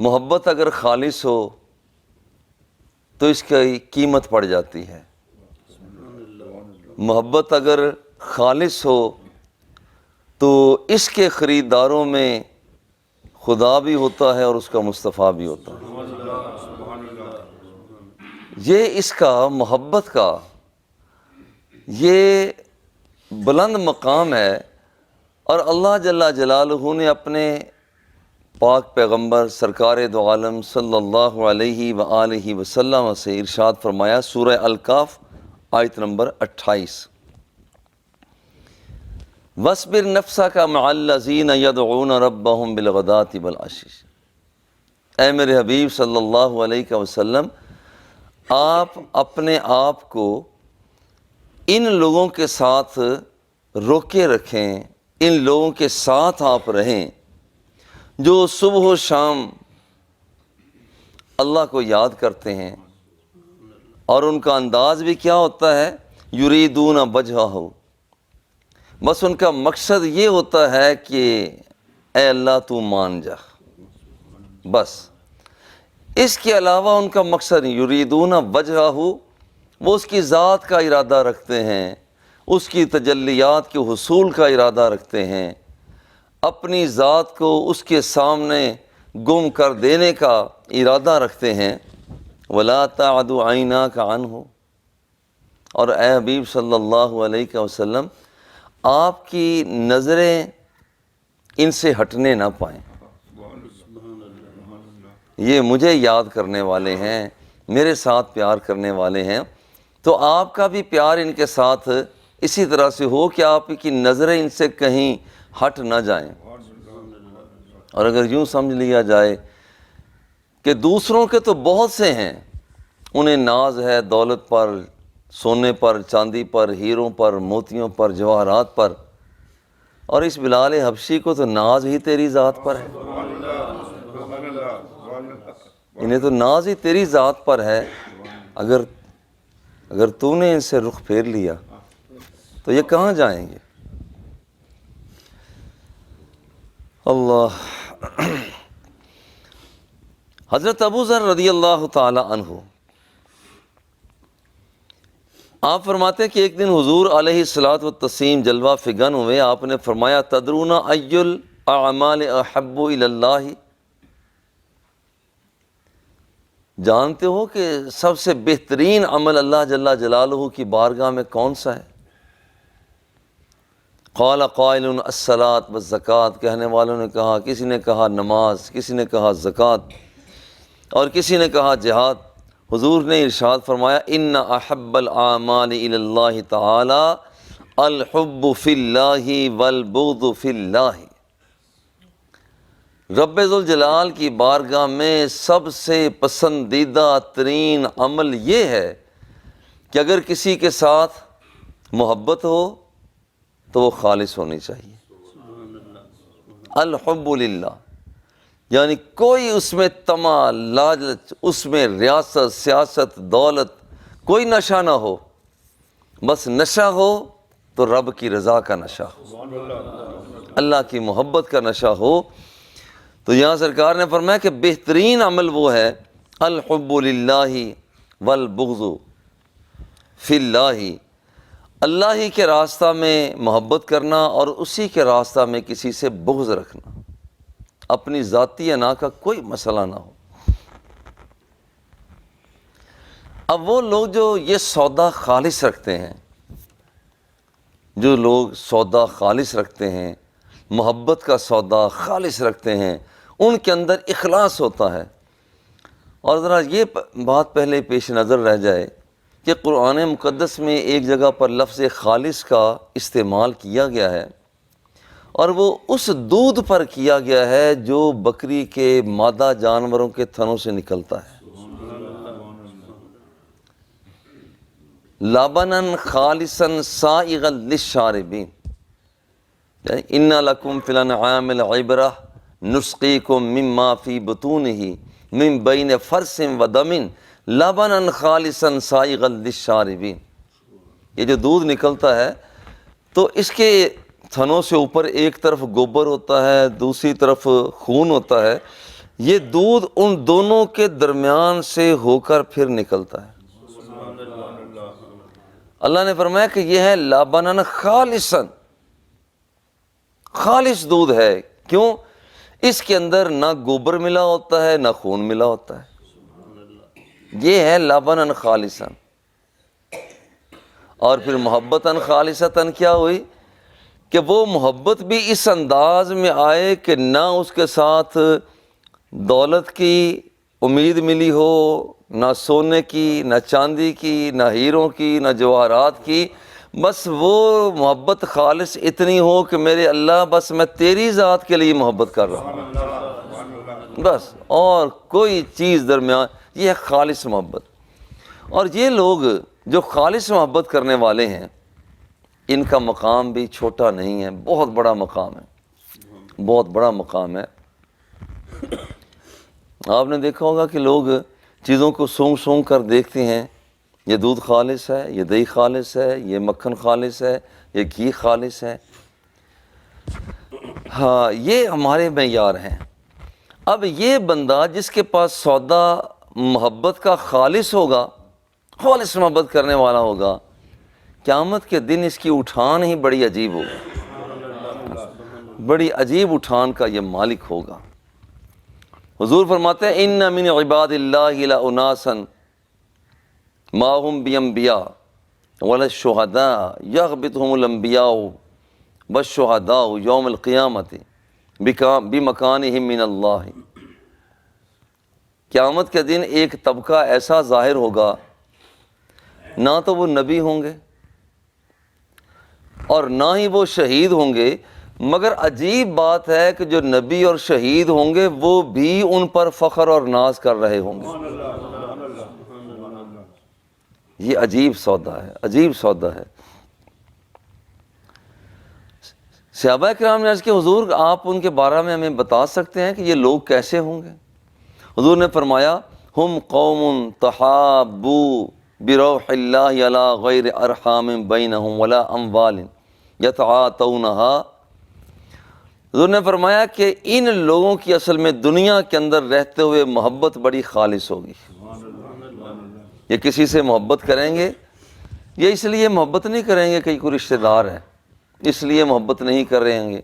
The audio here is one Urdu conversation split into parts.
محبت اگر خالص ہو تو اس کی قیمت پڑ جاتی ہے. محبت اگر خالص ہو تو اس کے خریداروں میں خدا بھی ہوتا ہے اور اس کا مصطفیٰ بھی ہوتا ہے. یہ اس کا محبت کا یہ بلند مقام ہے. اور اللہ جل جلالہ نے اپنے پاک پیغمبر سرکار دو عالم صلی اللہ علیہ وآلہ وسلم سے ارشاد فرمایا سورہ الکاف آیت نمبر 28 وَاصْبِرْ نَفْسَكَ مَعَ الَّذِينَ يَدْعُونَ رَبَّهُمْ بِالْغَدَاةِ وَالْعَشِيِّ. اے میرے حبیب صلی اللہ علیہ وسلم، آپ اپنے آپ کو ان لوگوں کے ساتھ روکے رکھیں، ان لوگوں کے ساتھ آپ رہیں جو صبح و شام اللہ کو یاد کرتے ہیں. اور ان کا انداز بھی کیا ہوتا ہے؟ یریدون وجہہ، بس ان کا مقصد یہ ہوتا ہے کہ اے اللہ تو مان جا. بس اس کے علاوہ ان کا مقصد نہیں. یریدون وجہہ، وہ اس کی ذات کا ارادہ رکھتے ہیں، اس کی تجلیات کے حصول کا ارادہ رکھتے ہیں، اپنی ذات کو اس کے سامنے گم کر دینے کا ارادہ رکھتے ہیں. وَلَا تَعْدُ عَيْنَاكَ عَنْهُ، اور اے حبیب صلی اللہ علیہ وسلم آپ کی نظریں ان سے ہٹنے نہ پائیں. یہ مجھے یاد کرنے والے ہیں، میرے ساتھ پیار کرنے والے ہیں، تو آپ کا بھی پیار ان کے ساتھ اسی طرح سے ہو کہ آپ کی نظریں ان سے کہیں ہٹ نہ جائیں. اور اگر یوں سمجھ لیا جائے کہ دوسروں کے تو بہت سے ہیں، انہیں ناز ہے دولت پر، سونے پر، چاندی پر، ہیروں پر، موتیوں پر، جواہرات پر، اور اس بلال حبشی کو تو ناز ہی تیری ذات پر ہے. انہیں تو ناز ہی تیری ذات پر ہے. اگر تو نے ان سے رخ پھیر لیا تو یہ کہاں جائیں گے؟ اللہ. حضرت ابو ذر رضی اللہ تعالی عنہ آپ فرماتے ہیں کہ ایک دن حضور علیہ الصلوۃ والتسلیم جلوہ فگن ہوئے. آپ نے فرمایا تدرون ای الاعمال احب الی اللہ، جانتے ہو کہ سب سے بہترین عمل اللہ جل جلالہ کی بارگاہ میں کون سا ہے؟ قال قائل الصلاۃ والزکوٰۃ، کہنے والوں نے کہا، کسی نے کہا نماز، کسی نے کہا زکوٰۃ، اور کسی نے کہا جہاد. حضور نے ارشاد فرمایا ان احب الاعمال الی اللہ تعالی الحب فی اللہ والبغض فی اللہ. رب ذوالجلال کی بارگاہ میں سب سے پسندیدہ ترین عمل یہ ہے کہ اگر کسی کے ساتھ محبت ہو تو وہ خالص ہونی چاہیے. الحب للہ، یعنی کوئی اس میں طمع، لالچ، اس میں ریاست، سیاست، دولت، کوئی نشہ نہ ہو. بس نشہ ہو تو رب کی رضا کا نشہ ہو، اللہ کی محبت کا نشہ ہو. تو یہاں سرکار نے فرمایا کہ بہترین عمل وہ ہے الحب للہ والبغض فی اللہ، اللہ ہی کے راستہ میں محبت کرنا اور اسی کے راستہ میں کسی سے بغض رکھنا، اپنی ذاتی انا کا کوئی مسئلہ نہ ہو. اب وہ لوگ جو یہ سودا خالص رکھتے ہیں، جو لوگ سودا خالص رکھتے ہیں، محبت کا سودا خالص رکھتے ہیں، ان کے اندر اخلاص ہوتا ہے. اور ذرا یہ بات پہلے پیش نظر رہ جائے کہ قرآن مقدس میں ایک جگہ پر لفظ خالص کا استعمال کیا گیا ہے، اور وہ اس دودھ پر کیا گیا ہے جو بکری کے مادہ جانوروں کے تھنوں سے نکلتا ہے. لبناً خالصاً سائغاً للشاربین، ان لکم فی الانعام العبرہ نسقیکم مما فی بطونہ من بین فرث ودم لبناً خالصاً سائغاً للشاربین. یہ جو دودھ نکلتا ہے تو اس کے تھنوں سے اوپر ایک طرف گوبر ہوتا ہے، دوسری طرف خون ہوتا ہے. یہ دودھ ان دونوں کے درمیان سے ہو کر پھر نکلتا ہے۔ اللہ نے فرمایا کہ یہ ہے لبنن خالصاً، خالص دودھ ہے۔ کیوں؟ اس کے اندر نہ گوبر ملا ہوتا ہے نہ خون ملا ہوتا ہے، یہ ہے لبنن خالصاً۔ اور پھر محبتاً خالصتاً کیا ہوئی کہ وہ محبت بھی اس انداز میں آئے کہ نہ اس کے ساتھ دولت کی امید ملی ہو، نہ سونے کی، نہ چاندی کی، نہ ہیروں کی، نہ جواہرات کی، بس وہ محبت خالص اتنی ہو کہ میرے اللہ بس میں تیری ذات کے لیے محبت کر رہا ہوں، بس اور کوئی چیز درمیان، یہ ہے خالص محبت۔ اور یہ لوگ جو خالص محبت کرنے والے ہیں، ان کا مقام بھی چھوٹا نہیں ہے، بہت بڑا مقام ہے، بہت بڑا مقام ہے۔ آپ نے دیکھا ہوگا کہ لوگ چیزوں کو سونگ سونگ کر دیکھتے ہیں، یہ دودھ خالص ہے، یہ دہی خالص ہے، یہ مکھن خالص ہے، یہ گھی خالص ہے۔ ہاں، یہ ہمارے معیار ہیں۔ اب یہ بندہ جس کے پاس سودا محبت کا خالص ہوگا، خالص محبت کرنے والا ہوگا، قیامت کے دن اس کی اٹھان ہی بڑی عجیب ہوگی، بڑی عجیب اٹھان کا یہ مالک ہوگا۔ حضور فرماتے ہیں ان من عباد اللہ لاناسا ما هم بانبیاء ولا الشهداء یغبطهم الانبیاء والشهداء یوم القیامت بمکانہم من اللہ۔ قیامت کے دن ایک طبقہ ایسا ظاہر ہوگا، نہ تو وہ نبی ہوں گے اور نہ ہی وہ شہید ہوں گے، مگر عجیب بات ہے کہ جو نبی اور شہید ہوں گے وہ بھی ان پر فخر اور ناز کر رہے ہوں گے۔ یہ عجیب سودا ہے، عجیب سودا ہے۔ صحابہ کرام نے عرض کہ حضور آپ ان کے بارے میں ہمیں بتا سکتے ہیں کہ یہ لوگ کیسے ہوں گے؟ حضور نے فرمایا ہم قوم تحابوا بروح اللہ علی غیر ارحام بینہم ولا اموال یتعاطونہا۔ حضور نے فرمایا کہ ان لوگوں کی اصل میں دنیا کے اندر رہتے ہوئے محبت بڑی خالص ہوگی۔ یہ کسی سے محبت کریں گے، یہ اس لیے محبت نہیں کریں گے کہ کوئی رشتہ دار ہے، اس لیے محبت نہیں کریں گے،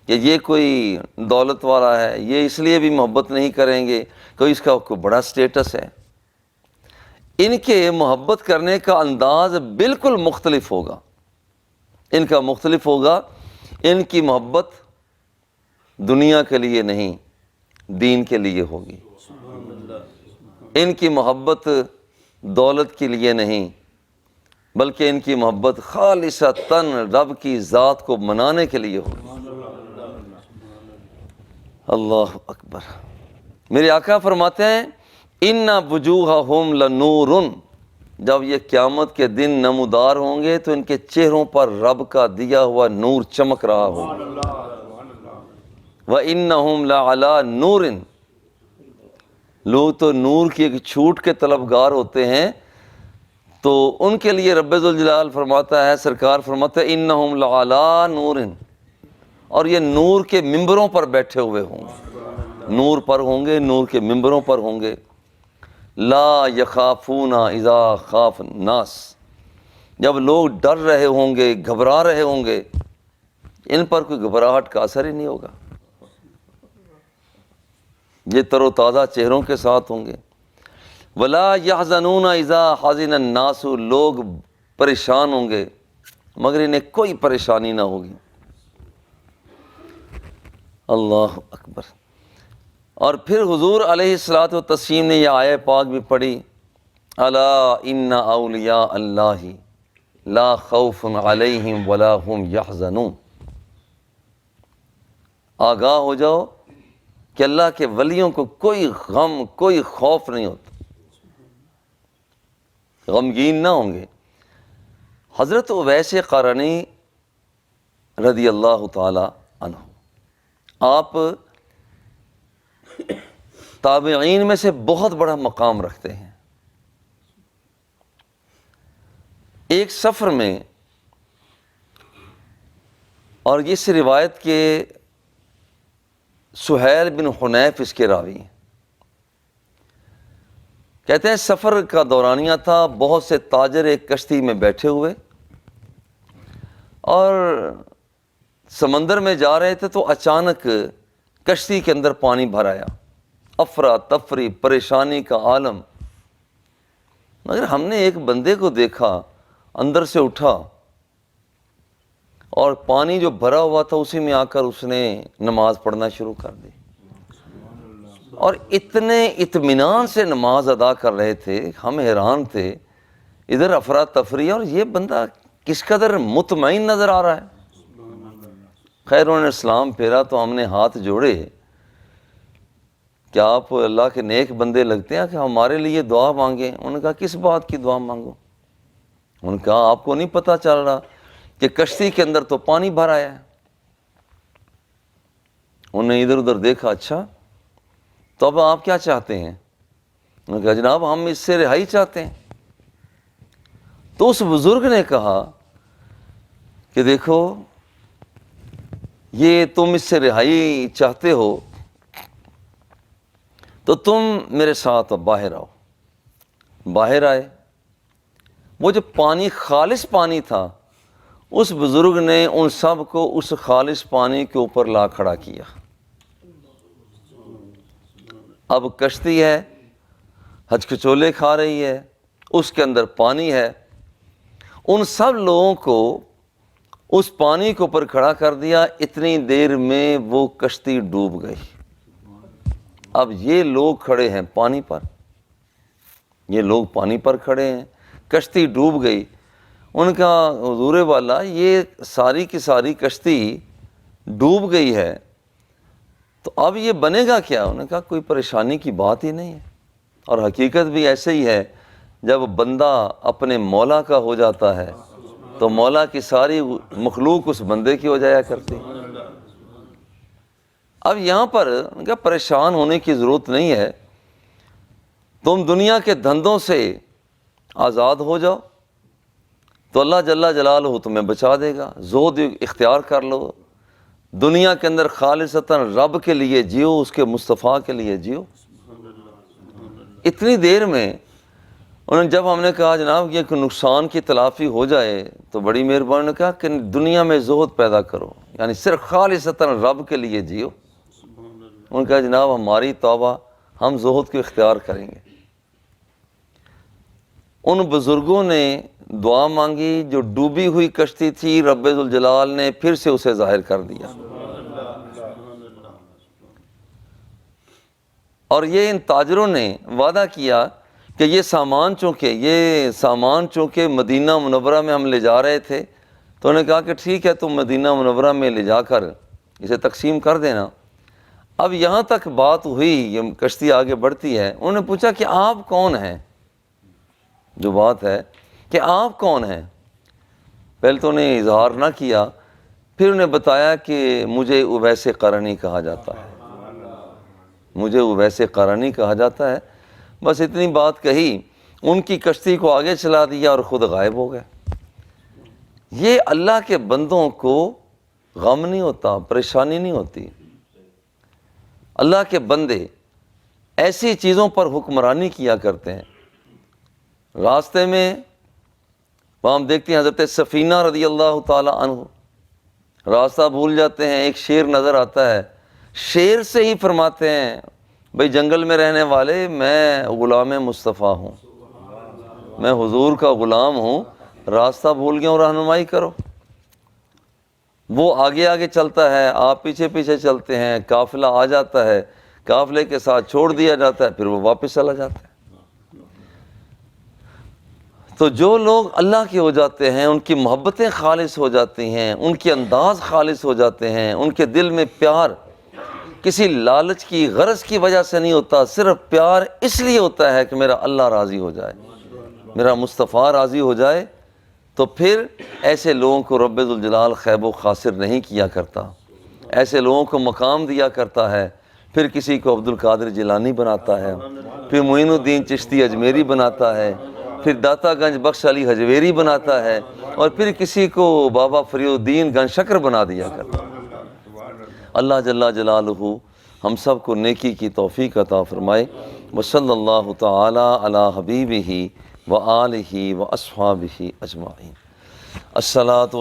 کہ یہ کوئی دولت والا ہے، یہ اس لیے بھی محبت نہیں کریں گے کہ اس کا کوئی بڑا سٹیٹس ہے۔ ان کے محبت کرنے کا انداز بالکل مختلف ہوگا، ان کا مختلف ہوگا۔ ان کی محبت دنیا کے لیے نہیں، دین کے لیے ہوگی۔ ان کی محبت دولت کے لیے نہیں، بلکہ ان کی محبت خالصتاً رب کی ذات کو منانے کے لیے ہوگی۔ اللہ اکبر۔ میرے آقا فرماتے ہیں ان وجوہہم لنور، جب یہ قیامت کے دن نمودار ہوں گے تو ان کے چہروں پر رب کا دیا ہوا نور چمک رہا ہوگا۔ وَإِنَّهُمْ لَعَلَىٰ نُورٍ، لوگ تو نور کی ایک چھوٹ کے طلبگار ہوتے ہیں، تو ان کے لیے رب ذوالجلال فرماتا ہے، سرکار فرماتا ہے اِنَّهُمْ لَعَلَىٰ نُورٍ، اور یہ نور کے ممبروں پر بیٹھے ہوئے ہوں گے، نور پر ہوں گے، نور کے ممبروں پر ہوں گے۔ لا یخافون اذا خاف الناس، جب لوگ ڈر رہے ہوں گے، گھبرا رہے ہوں گے، ان پر کوئی گھبراہٹ کا اثر ہی نہیں ہوگا، یہ تر و تازہ چہروں کے ساتھ ہوں گے۔ ولا یحزنون اذا حزن الناس، لوگ پریشان ہوں گے مگر انہیں کوئی پریشانی نہ ہوگی۔ اللہ اکبر۔ اور پھر حضور علیہ الصلوۃ والتسلیم نے یہ آیہ پاک بھی پڑھی، الا ان اولیاء اللہ لا خوف علیہم ولا هم یحزنون۔ آگاہ ہو جاؤ کہ اللہ کے ولیوں کو کوئی غم، کوئی خوف نہیں ہوتا، غمگین نہ ہوں گے۔ حضرت اویس قرنی رضی اللہ تعالی عنہ، آپ تابعین میں سے بہت بڑا مقام رکھتے ہیں۔ ایک سفر میں، اور اس روایت کے سہیل بن حنیف اس کے راوی ہیں، کہتے ہیں سفر کا دورانیہ تھا، بہت سے تاجر ایک کشتی میں بیٹھے ہوئے اور سمندر میں جا رہے تھے، تو اچانک کشتی کے اندر پانی بھر آیا، افراتفری، پریشانی کا عالم۔ مگر ہم نے ایک بندے کو دیکھا اندر سے اٹھا اور پانی جو بھرا ہوا تھا اسی میں آ کر اس نے نماز پڑھنا شروع کر دی، اور اتنے اطمینان سے نماز ادا کر رہے تھے، ہم حیران تھے، ادھر افراتفری، اور یہ بندہ کس قدر مطمئن نظر آ رہا ہے۔ خیر انہوں نے اسلام پھیرا تو ہم نے ہاتھ جوڑے کہ آپ اللہ کے نیک بندے لگتے ہیں کہ ہمارے لیے دعا مانگیں۔ انہوں نے کہا کس بات کی دعا مانگو؟ انہوں نے کہا آپ کو نہیں پتہ چل رہا کہ کشتی کے اندر تو پانی بھر آیا ہے؟ انہوں نے ادھر ادھر دیکھا، اچھا تو اب آپ کیا چاہتے ہیں؟ انہوں نے کہا جناب ہم اس سے رہائی چاہتے ہیں۔ تو اس بزرگ نے کہا کہ دیکھو یہ تم اس سے رہائی چاہتے ہو تو تم میرے ساتھ باہر آؤ۔ باہر آئے، وہ جو پانی خالص پانی تھا، اس بزرگ نے ان سب کو اس خالص پانی کے اوپر لا کھڑا کیا۔ اب کشتی ہے، ہچکچولے کھا رہی ہے، اس کے اندر پانی ہے، ان سب لوگوں کو اس پانی کے اوپر کھڑا کر دیا، اتنی دیر میں وہ کشتی ڈوب گئی۔ اب یہ لوگ کھڑے ہیں پانی پر، یہ لوگ پانی پر کھڑے ہیں، کشتی ڈوب گئی۔ ان کا حضور والا یہ ساری کی ساری کشتی ڈوب گئی ہے، تو اب یہ بنے گا کیا؟ انہوں نے کہا کوئی پریشانی کی بات ہی نہیں ہے، اور حقیقت بھی ایسے ہی ہے، جب بندہ اپنے مولا کا ہو جاتا ہے تو مولا کی ساری مخلوق اس بندے کی ہو جایا کرتی۔ اب یہاں پر کیا پریشان ہونے کی ضرورت نہیں ہے، تم دنیا کے دھندوں سے آزاد ہو جاؤ تو اللہ جل جلالہ تمہیں بچا دے گا۔ زہد اختیار کر لو، دنیا کے اندر خالصتاً رب کے لیے جیو، اس کے مصطفیٰ کے لیے جیو۔ اتنی دیر میں جب ہم نے کہا جناب یہ کہ نقصان کی تلافی ہو جائے تو بڑی مہربانی نے کہا کہ دنیا میں زہد پیدا کرو، یعنی صرف خالصتاً رب کے لیے جیو۔ انہوں نے کہا جناب ہماری توبہ، ہم زہد کو اختیار کریں گے۔ ان بزرگوں نے دعا مانگی، جو ڈوبی ہوئی کشتی تھی رب ذوالجلال نے پھر سے اسے ظاہر کر دیا، اور یہ ان تاجروں نے وعدہ کیا کہ یہ سامان چونکہ مدینہ منورہ میں ہم لے جا رہے تھے، تو انہوں نے کہا کہ ٹھیک ہے تم مدینہ منورہ میں لے جا کر اسے تقسیم کر دینا۔ اب یہاں تک بات ہوئی، یہ کشتی آگے بڑھتی ہے، انہوں نے پوچھا کہ آپ کون ہیں؟ جو بات ہے کہ آپ کون ہیں، پہلے تو انہیں اظہار نہ کیا، پھر انہیں بتایا کہ مجھے اویس قرنی کہا جاتا ہے، مجھے اویس قرنی کہا جاتا ہے۔ بس اتنی بات کہی، ان کی کشتی کو آگے چلا دیا اور خود غائب ہو گئے۔ یہ اللہ کے بندوں کو غم نہیں ہوتا، پریشانی نہیں ہوتی۔ اللہ کے بندے ایسی چیزوں پر حکمرانی کیا کرتے ہیں۔ راستے میں وہاں ہم دیکھتے ہیں حضرت سفینہ رضی اللہ تعالی عنہ راستہ بھول جاتے ہیں، ایک شیر نظر آتا ہے، شیر سے ہی فرماتے ہیں بھئی جنگل میں رہنے والے میں غلام مصطفیٰ ہوں، میں حضور کا غلام ہوں، راستہ بھول گیا ہوں، رہنمائی کرو۔ وہ آگے آگے چلتا ہے، آپ پیچھے پیچھے چلتے ہیں، قافلہ آ جاتا ہے، قافلے کے ساتھ چھوڑ دیا جاتا ہے، پھر وہ واپس چلا جاتا ہے۔ تو جو لوگ اللہ کے ہو جاتے ہیں، ان کی محبتیں خالص ہو جاتی ہیں، ان کے انداز خالص ہو جاتے ہیں، ان کے دل میں پیار کسی لالچ کی غرض کی وجہ سے نہیں ہوتا، صرف پیار اس لیے ہوتا ہے کہ میرا اللہ راضی ہو جائے، میرا مصطفیٰ راضی ہو جائے، تو پھر ایسے لوگوں کو رب ذوالجلال خیب و خاسر نہیں کیا کرتا، ایسے لوگوں کو مقام دیا کرتا ہے۔ پھر کسی کو عبد القادر جیلانی بناتا ہے، پھر معین الدین چشتی اجمیری بناتا ہے، پھر داتا گنج بخش علی حجویری بناتا ہے، اور پھر کسی کو بابا فرید الدین گن شکر بنا دیا کرتا ہے۔ اللہ جل جلالہ ہم سب کو نیکی کی توفیق عطا فرمائے۔ وصلی اللہ تعالی علی حبیبہ و آلہ و اصحابہ اجمعین۔ الصلاۃ